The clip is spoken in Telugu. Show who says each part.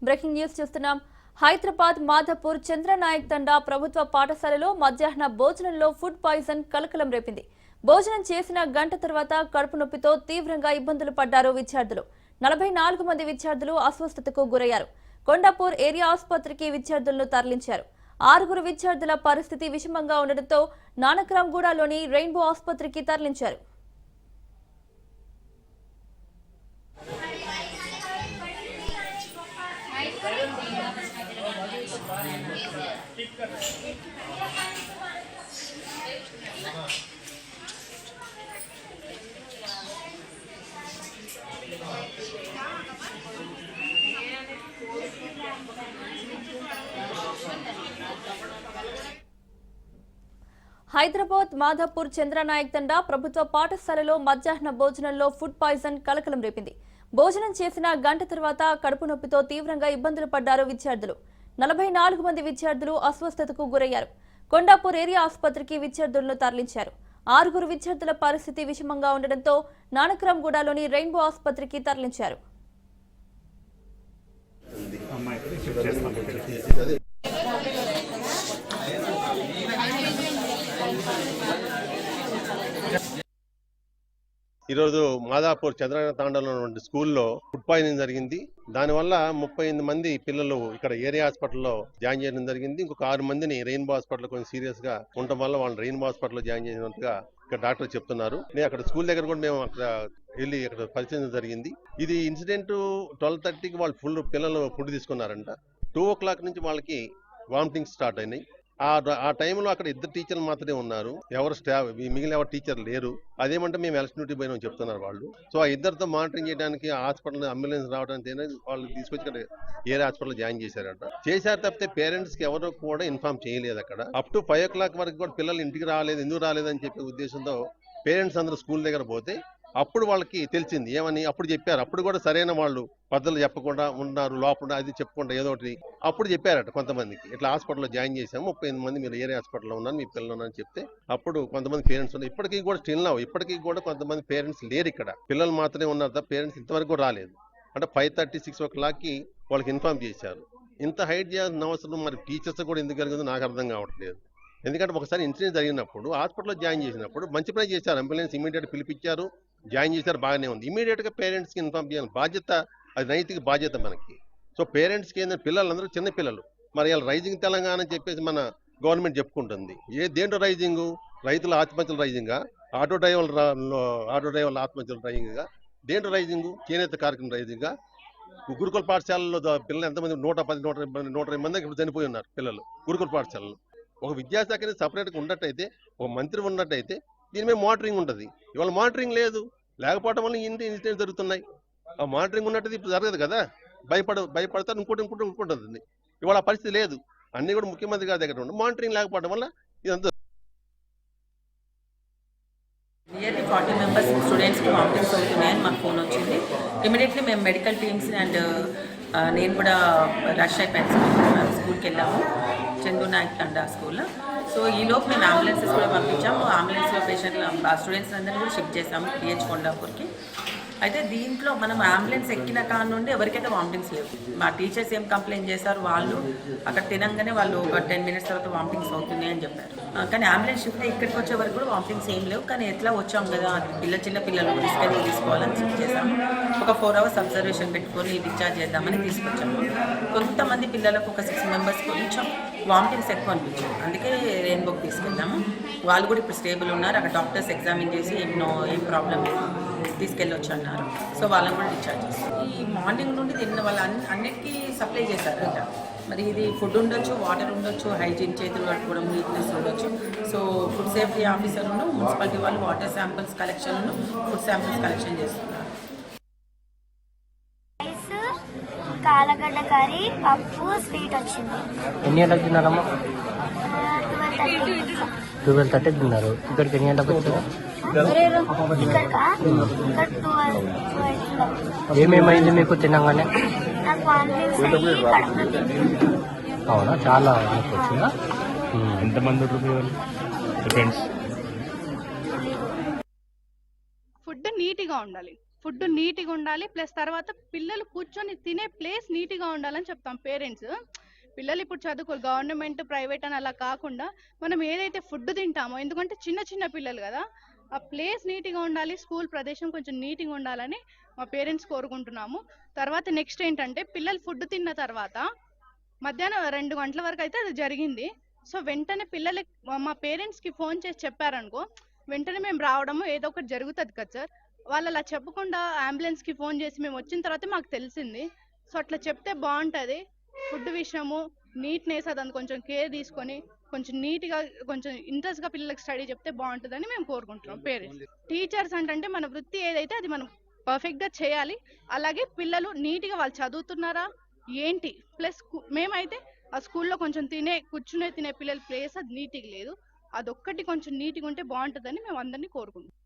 Speaker 1: బ్రేకింగ్ న్యూస్ చూస్తున్నాం. హైదరాబాద్ మాధపూర్ చంద్రనాయక్ తండా ప్రభుత్వ పాఠశాలలో మధ్యాహ్న భోజనంలో ఫుడ్ పాయిజన్ కలకలం రేపింది. భోజనం చేసిన గంట తర్వాత కడుపు నొప్పితో తీవ్రంగా ఇబ్బందులు పడ్డారు విద్యార్థులు. 44 మంది విద్యార్థులు అస్వస్థతకు గురయ్యారు. కొండాపూర్ ఏరియా ఆసుపత్రికి విద్యార్థులను తరలించారు. 6 విద్యార్థుల పరిస్థితి విషమంగా ఉండడంతో నానక్రామ్గూడలోని రెయిన్బో ఆసుపత్రికి తరలించారు. హైదరాబాద్ మాధపూర్ చంద్రనాయక్ తండా ప్రభుత్వ పాఠశాలలో మధ్యాహ్న భోజనంలో ఫుడ్ పాయిజన్ కలకలం రేపింది. భోజనం చేసిన గంట తర్వాత కడుపు నొప్పితో తీవ్రంగా ఇబ్బందులు పడ్డారు విద్యార్థులు. 44 మంది విద్యార్థులు అస్వస్థతకు గురయ్యారు. కొండాపూర్ ఏరియా ఆసుపత్రికి విద్యార్థులను తరలించారు. 6 విద్యార్థుల పరిస్థితి విషమంగా ఉండడంతో నానక్రామ్గూడలోని రెయిన్బో ఆసుపత్రికి తరలించారు.
Speaker 2: ఈరోజు మాదాపూర్ చంద్రనాయక్ తాండాలో ఉన్నటువంటి స్కూల్లో ఫుడ్ పాయిజనింగ్ జరిగింది. దానివల్ల 38 మంది పిల్లలు ఇక్కడ ఏరియా హాస్పిటల్లో జాయిన్ చేయడం జరిగింది. ఇంకొక 6 మందిని రెయిన్బో హాస్పిటల్ కొంచెం సీరియస్ గా ఉండటం వల్ల వాళ్ళు రెయిన్బో హాస్పిటల్లో జాయిన్ చేసినట్టుగా ఇక్కడ డాక్టర్ చెప్తున్నారు. నేను అక్కడ స్కూల్ దగ్గర కూడా మేము అక్కడ వెళ్ళి అక్కడ పరిశీలన జరిగింది. ఇది ఇన్సిడెంట్ 12:30కి వాళ్ళు పిల్లలు ఫుడ్ తీసుకున్నారంట. 2 o'clock నుంచి వాళ్ళకి వామిటింగ్ స్టార్ట్ అయినాయి. ఆ టైంలో అక్కడ 2 టీచర్లు మాత్రమే ఉన్నారు. ఎవరు స్టాఫ్ మిగిలిన ఎవరు టీచర్ లేరు. అదేమంటే మేము ఎలక్షన్ డ్యూటీ పోయినా చెప్తున్నారు వాళ్ళు. సో ఆ 2తో మానిటరింగ్ చేయడానికి హాస్పిటల్ అంబులెన్స్ రావడానికి వాళ్ళు తీసుకొచ్చి ఇక్కడ ఏరియా హాస్పిటల్ జాయిన్ చేశారు తప్పితే పేరెంట్స్ కి ఎవరు కూడా ఇన్ఫార్మ్ చేయలేదు. అక్కడ అప్ టు 5 o'clock వరకు కూడా పిల్లలు ఇంటికి రాలేదు, ఎందుకు రాలేదని చెప్పే ఉద్దేశంతో పేరెంట్స్ అందరూ స్కూల్ దగ్గర పోతే అప్పుడు వాళ్ళకి తెలిసింది. ఏమని అప్పుడు చెప్పారు. అప్పుడు కూడా సరైన వాళ్ళు పద్ధతులు చెప్పకుండా ఉన్నారు, లోపల అది చెప్పకుండా ఏదో ఒకటి అప్పుడు చెప్పారట కొంతమందికి. ఇట్లా హాస్పిటల్లో జాయిన్ చేశాము, 38 మంది మీరు ఏరియా హాస్పిటల్లో ఉన్నారు, మీ పిల్లలు ఉన్నారని చెప్తే అప్పుడు కొంతమంది పేరెంట్స్ ఉన్నారు. ఇప్పటికీ కూడా స్టిల్ ఇప్పటికీ కూడా కొంతమంది పేరెంట్స్ లేరు ఇక్కడ. పిల్లలు మాత్రమే ఉన్నారు తప్ప పేరెంట్స్ ఇంతవరకు కూడా రాలేదు. అంటే 5:30, 6 o'clockకి వాళ్ళకి ఇన్ఫార్మ్ చేశారు. ఇంత హైట్ చేయాల్సిన అవసరం మరి టీచర్స్ కూడా ఎందుకు కలిగిందో నాకు అర్థం కావట్లేదు. ఎందుకంటే ఒకసారి ఇన్సిడెంట్ జరిగినప్పుడు హాస్పిటల్లో జాయిన్ చేసినప్పుడు మంచి పని చేశారు. అంబులెన్స్ ఇమీడియట్ పిలిపించారు, జాయిన్ చేశారు, బాగానే ఉంది. ఇమీడియట్ గా పేరెంట్స్ కి ఇన్ఫార్మ్ చేయాలి బాధ్యత, అది నైతిక బాధ్యత మనకి. సో పేరెంట్స్ కి ఏంటంటే పిల్లలందరూ చిన్న పిల్లలు. మరి ఇలా రైజింగ్ తెలంగాణ అని చెప్పేసి మన గవర్నమెంట్ చెప్పుకుంటుంది. దేంట్లో రైజింగ్? రైతుల ఆత్మహత్యల రైజింగా, ఆటో డ్రైవర్ల ఆత్మహత్యల రైజింగ్గా, దేంట్లో రైజింగ్? చేనేత కార్యక్రమం రైజింగ్గా. గురుకుల పాఠశాలలో పిల్లలు ఎంతమంది 120 మంది ఇప్పుడు చనిపోయి ఉన్నారు పిల్లలు గురుకుల పాఠశాలలో. ఒక విద్యాశాఖ అనేది సపరేట్గా ఉన్నట్టయితే, ఒక మంత్రి ఉన్నట్టయితే దీని మీద మానిటరింగ్ ఉంటుంది. ఇవాళ మానిటరింగ్ లేదు. లేకపోవడం వల్ల ఇన్సిడెంట్స్ జరుగుతున్నాయి. ఆ మానిటరింగ్ ఉన్నట్టు ఇప్పుడు జరగదు కదా. భయపడతారు, ఇంకోటి ఉంటుంది. ఇవాళ ఆ పరిస్థితి లేదు. అన్ని కూడా ముఖ్యమంత్రి గారి దగ్గర ఉండి మానిటరింగ్ లేకపోవడం వల్ల ఇదంతా.
Speaker 3: నియర్లీ 40 మెంబర్స్ స్టూడెంట్స్కి వామిటింగ్స్ అవుతున్నాయని మాకు ఫోన్ వచ్చింది. ఇమీడియట్లీ మేము మెడికల్ టీమ్స్ అండ్ నేను కూడా రష్ అయిపోయాను. స్కూల్కి వెళ్ళాము, చంద్రనాయక్ తండా స్కూల్లో. సో ఈలోపు మేము అంబులెన్సెస్ కూడా పంపించాము. అంబులెన్స్లో పేషెంట్లు స్టూడెంట్స్ అందరినీ కూడా షిఫ్ట్ చేసాము పిహెచ్ కొండాపూర్కి. అయితే దీంట్లో మనం అంబులెన్స్ ఎక్కిన కాడ నుండి ఎవరికైతే వామిటింగ్స్ లేవు. మా టీచర్స్ ఏం కంప్లైంట్ చేశారు, వాళ్ళు అక్కడ తినంగానే వాళ్ళు ఒక 10 minutes తర్వాత వామిటింగ్స్ అవుతున్నాయి అని చెప్పారు. కానీ అంబులెన్స్ షిఫ్ట్ ఇక్కడికి వచ్చే వరకు కూడా వామిటింగ్స్ ఏం లేవు. కానీ ఎట్లా వచ్చాం కదా, చిన్న పిల్లలు తీసుకోవాలని చెక్ చేసాము. ఒక 4 hours అబ్జర్వేషన్ పెట్టుకొని డిశ్చార్జ్ చేద్దామని తీసుకొచ్చాము. కొంతమంది పిల్లలకు ఒక 6 members కొంచెం వామిటింగ్స్ ఎక్కువ అనిపించాయి. అందుకే రెయిన్బోకి తీసుకెళ్దాము. వాళ్ళు కూడా ఇప్పుడు స్టేబుల్ ఉన్నారు. అక్కడ డాక్టర్స్ ఎగ్జామిన్ చేసి ఏం ప్రాబ్లం లేదు తీసుకెళ్ళొచ్చు అన్నారు. సో వాళ్ళని కూడా డిశ్చార్జ్ చేస్తారు. ఈ మార్నింగ్ నుండి తిన్న వాళ్ళు అన్నిటికీ సప్లై చేశారంట. మరి ఇది ఫుడ్ ఉండొచ్చు, వాటర్ ఉండొచ్చు, హైజీన్, చేతులు కట్టుకోవడం, నీట్నెస్ ఉండొచ్చు. So food safety officer municipality వాళ్ళు water samples collection, food samples collection చేస్తున్నారు.
Speaker 4: కాలగడ్డ కర్రీ, పప్పు, స్వీట్ వచ్చింది.
Speaker 5: ఎన్ని గంటలకు తిన్నారమ్మా? 12:30 తిన్నారు. ఇక్కడికి ఎన్ని గంటలకు వచ్చారు? ఏమేమైంది మీకు తినగానే? అవునా, చాలా వచ్చిందా? ఎంతమంది ఫ్రెండ్స్?
Speaker 6: ఫుడ్ నీట్గా ఉండాలి. ఫుడ్ నీట్గా ఉండాలి, ప్లస్ తర్వాత పిల్లలు కూర్చొని తినే ప్లేస్ నీట్గా ఉండాలని చెప్తాం పేరెంట్స్. పిల్లలు ఇప్పుడు చదువుకో గవర్నమెంట్ ప్రైవేట్ అని అలా కాకుండా మనం ఏదైతే ఫుడ్ తింటామో, ఎందుకంటే చిన్న చిన్న పిల్లలు కదా, ఆ ప్లేస్ నీట్గా ఉండాలి, స్కూల్ ప్రదేశం కొంచెం నీట్గా ఉండాలని మా పేరెంట్స్ కోరుకుంటున్నాము. తర్వాత నెక్స్ట్ ఏంటంటే పిల్లలు ఫుడ్ తిన్న తర్వాత మధ్యాహ్నం 2 గంటల వరకు అయితే అది జరిగింది. సో వెంటనే పిల్లలకి మా పేరెంట్స్కి ఫోన్ చేసి చెప్పారనుకో, వెంటనే మేము రావడము ఏదో ఒకటి జరుగుతుంది కదా సార్. వాళ్ళు అలా చెప్పకుండా అంబులెన్స్కి ఫోన్ చేసి మేము వచ్చిన తర్వాత మాకు తెలిసింది. సో అట్లా చెప్తే బాగుంటుంది. ఫుడ్ విషయము నీట్నెస్ అదని కొంచెం కేర్ తీసుకొని కొంచెం నీట్గా కొంచెం ఇంట్రెస్ట్గా పిల్లలకి స్టడీ చెప్తే బాగుంటుందని మేము కోరుకుంటున్నాం పేరెంట్స్. టీచర్స్ అంటే మన వృత్తి ఏదైతే అది మనం పర్ఫెక్ట్గా చేయాలి. అలాగే పిల్లలు నీట్గా వాళ్ళు చదువుతున్నారా ఏంటి, ప్లస్ మేమైతే ఆ స్కూల్లో కొంచెం కూర్చునే తినే పిల్లల ప్లేస్ అది నీట్గా లేదు. అదొక్కటి కొంచెం నీట్గా ఉంటే బాగుంటుందని మేము అందరినీ కోరుకుంటున్నాం.